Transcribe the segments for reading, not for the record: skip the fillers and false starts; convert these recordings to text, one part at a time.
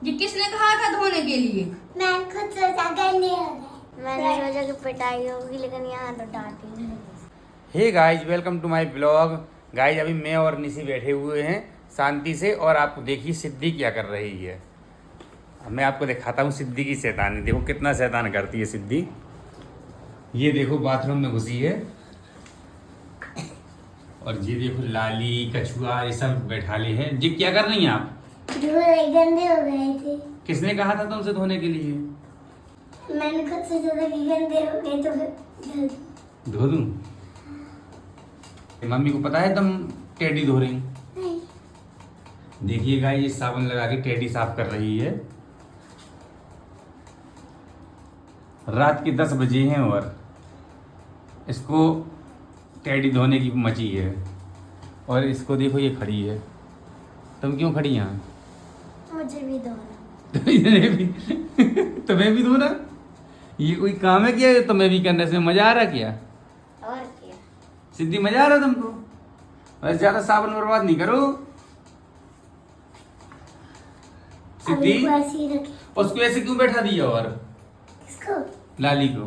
ये किसने कहा था धोने के लिए? मैं खुद सोचा करने लगा। मैंने सोचा कि पिटाई होगी लेकिन यहाँ तो डांटी नहीं। Hey guys, welcome to my blog. Guys अभी मैं और निशी बैठे हुए हैं शांति से, और आपको देखिए सिद्धि क्या कर रही है। अब मैं आपको दिखाता हूँ सिद्धि की शैतानी। देखो कितना शैतान करती है सिद्धि। ये देखो बाथरूम में घुसी है, और ये देखो लाली कछुआ ये सब बैठा ली है। जी क्या कर रही हैं आप? गंदे हो गए थे। किसने कहा था तुमसे धोने के लिए? मैंने खुद सोचा था कि गंदे हो गए तो फिर धो दूं? मम्मी को पता है तुम टेडी धो रही? नहीं। देखिए गाइस, ये साबुन लगा के टेडी साफ कर रही है। रात के 10 बजे हैं और इसको टेडी धोने की मची है। और इसको देखो ये खड़ी है। तुम क्यों खड़ी यहाँ? मुझे भी धोना। तुम्हें भी धोना? ये कोई काम है क्या तुम्हें भी करने से? मजा आ रहा क्या? और क्या? सिद्धि मजा आ रहा तुमको? बस ज्यादा साबुन बर्बाद नहीं करो सिद्धि। अभी को ऐसे ही रखे। उसको ऐसे क्यों बैठा दिया? और किसको? लाली को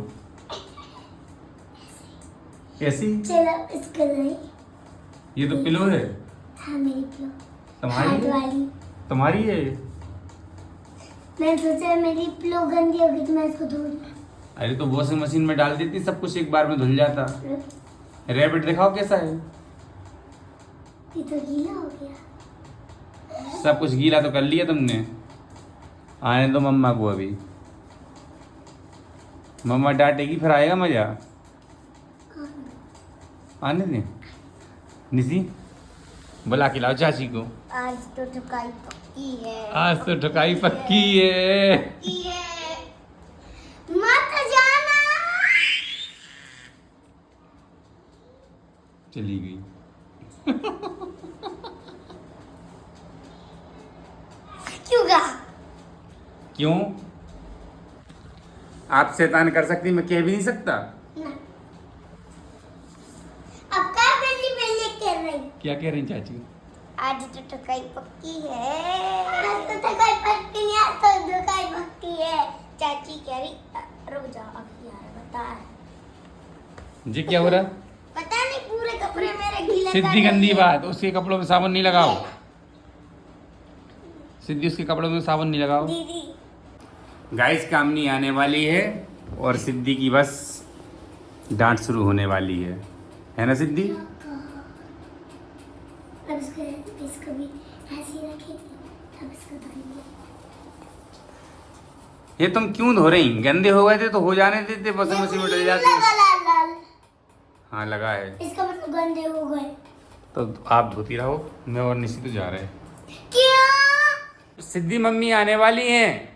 कैसी? चलो इसको नहीं। ये तो पिलो है। हाँ मेरी पिलो। तुम्हारी हाथ है? वाली। तुम्हारी है? मैं सोचा मेरी पिलो गंदी होगी तो मैं इसको धो दूँ। अरे तो वॉशिंग मशीन में डाल देती, सब कुछ एक बार में धुल जाता। रैबिट दिखाओ कैसा है। ये तो गीला हो गया। सब कुछ गीला तो कर लिया तुमने। आने दो मम्मा को अभी। मम्मा डांटेगी फिर आएगा मजा। आने दे। निशी बुला के लाओ चाची को। आज तो ठुकाई पक्की है। आज तो ठुकाई पक्की है। पक्की है। मत जाना। चली गई। क्यों गा? क्यों? आप शैतान कर सकती, मैं कह भी नहीं सकता। ना। अब क्या बिल्ली बिल्ली कर रही? क्या कह रही चाची? आज तो ठुकाई पक्की है। आज तो ठुकाई पक्की नहीं, आज तो ठुकाई पक्की है। चाची कह रही रुक जा अभी यार बता। जी क्या हो रहा? पता नहीं पूरे कपड़े मेरे गीले कर सिद्धि रही गंदी है। बात, उसके कपड़ों में साबुन नहीं लगाओ। सिद्धि उसके कपड़ों में साबुन नहीं लगाओ। दीदी गाइस काम नहीं आने वाली है, और सिद्धि की बस डांट शुरू होने वाली है ना सिद्धि? अब इसको भी ऐसे रखे। अब इसको धोएंगे। ये तुम क्यों धो रही? गंदे हो गए थे तो हो जाने देते, वॉशिंग मशीन में डल जाते। लगा लाल लाल। हाँ लगा है। इसका मतलब गंदे हो गए। तो आप धोती रहो, मैं और निशी तो जा रहे हैं। क्यों? सिद्धि मम्मी आने वाली हैं।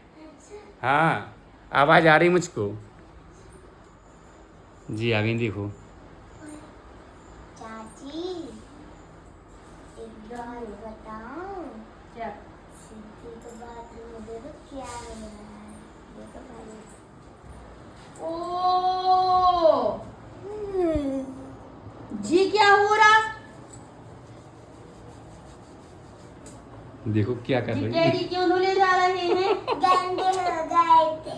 हाँ आवाज आ रही मुझको। जी आ गई देखो। चाची एक बात बताऊं? क्या? सिद्धि तो बाथरूम में देखो क्या हो रहा है। देखो भाई। ओ जी क्या हो रहा? देखो क्या कर जी रही है। डैडी क्यों धुले जा रहे हैं? गंदे हो गए थे।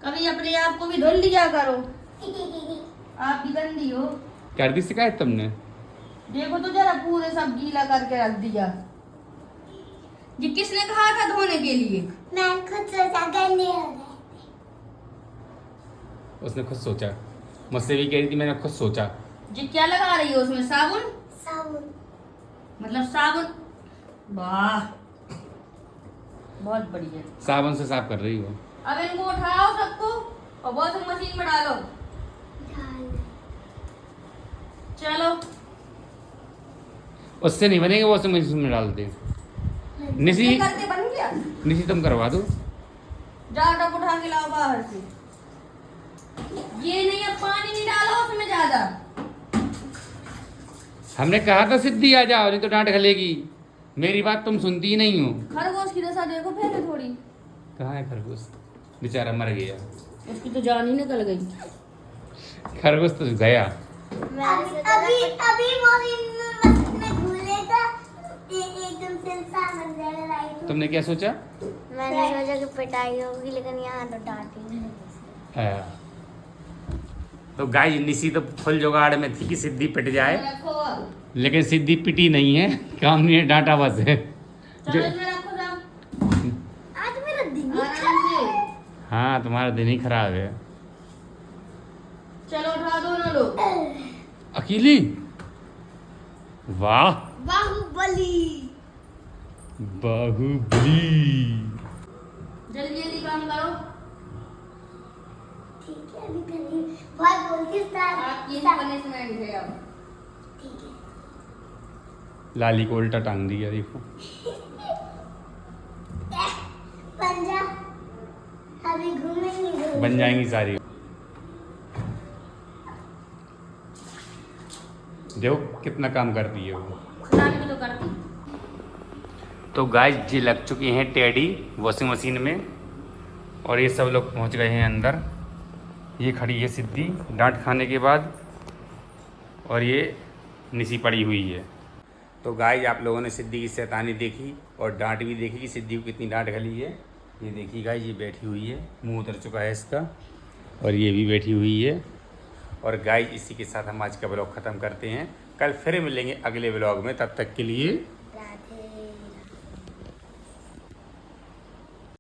कभी अपने आप को भी धुल लिया करो। आप भी गंदी हो। कर दी शिकायत तुमने? देखो तो जरा पूरे सब गीला करके रख दिया। ये किसने कहा था धोने के लिए? मैं खुद सोचा गंदे हो गए। उसने खुद सोचा। मुझसे भी कह रही थी, मैंने खुद सोचा। जी क्या लगा रही हो उसमें? साबुन? साबुन। मतलब साबुन? वाह बहुत बढ़िया। साबुन से साफ कर रही हो। अब इनको उठाओ सबको और वॉशिंग मशीन में डालो। चलो उससे नहीं बनेंगे, वॉशिंग मशीन में डाल दे। निशी ये करते बन गया। निशी तुम करवा दो। जाओ टब उठा के लाओ बाहर से। ये नहीं, अब पानी नहीं डालो उसमें ज्यादा। हमने कहा था सिद्धि आ जाओ, नहीं तो डांट खलेगी। मेरी बात तुम सुनती ही नहीं हो। खरगोश की दशा देखो पहले थोड़ी। कहाँ है खरगोश? बेचारा मर गया। उसकी तो जान ही निकल गई। खरगोश तो गया। मैंने सोचा अभी था अभी वो मशीन में घुलेगा एकदम से सामने जाएगा लाइट। तुमने क्या सोचा? मैंने सोचा कि पिटाई होगी, लेकिन यहाँ तो डांटेंगे। तो गाइस निसी तो फुल जुगाड़ में थी कि सिद्धि पिट जाए, रखो अब। लेकिन सिद्धि पिटी नहीं है, काम नहीं है, डांटा बस है। चलो इसमें रखो सब आज मेरा दिन आराम से। हाँ तुम्हारा दिन ही खराब है। चलो उठा दो ना लोग। अकेली? वाह बाहुबली। बाहुबली। जल्दी जल्दी काम करो। ठीक है अभी कर ली। बहुत बोलती स्टार। आपकी पनिशमेंट है अब। ठीक है। लाली को उल्टा टांग दिया देखो। पंजा अभी घूमेंगे। बन जाएंगी सारी। देखो कितना काम करती है वो। खराबी भी तो करती। तो गाइस जी लग चुकी हैं टेडी वॉशिंग मशीन में, और ये सब लोग पहुंच गए हैं अंदर। ये खड़ी है सिद्धि डांट खाने के बाद, और ये निसी पड़ी हुई है। तो गाइस आप लोगों ने सिद्धि की शैतानी देखी और डांट भी देखी कि सिद्धि को कितनी डांट गली है। ये देखिए गाइस, ये बैठी हुई है, मुंह उतर चुका है इसका, और ये भी बैठी हुई है। और गाइस इसी के साथ हम आज का ब्लॉग ख़त्म करते हैं। कल फिर मिलेंगे अगले ब्लॉग में, तब तक के लिए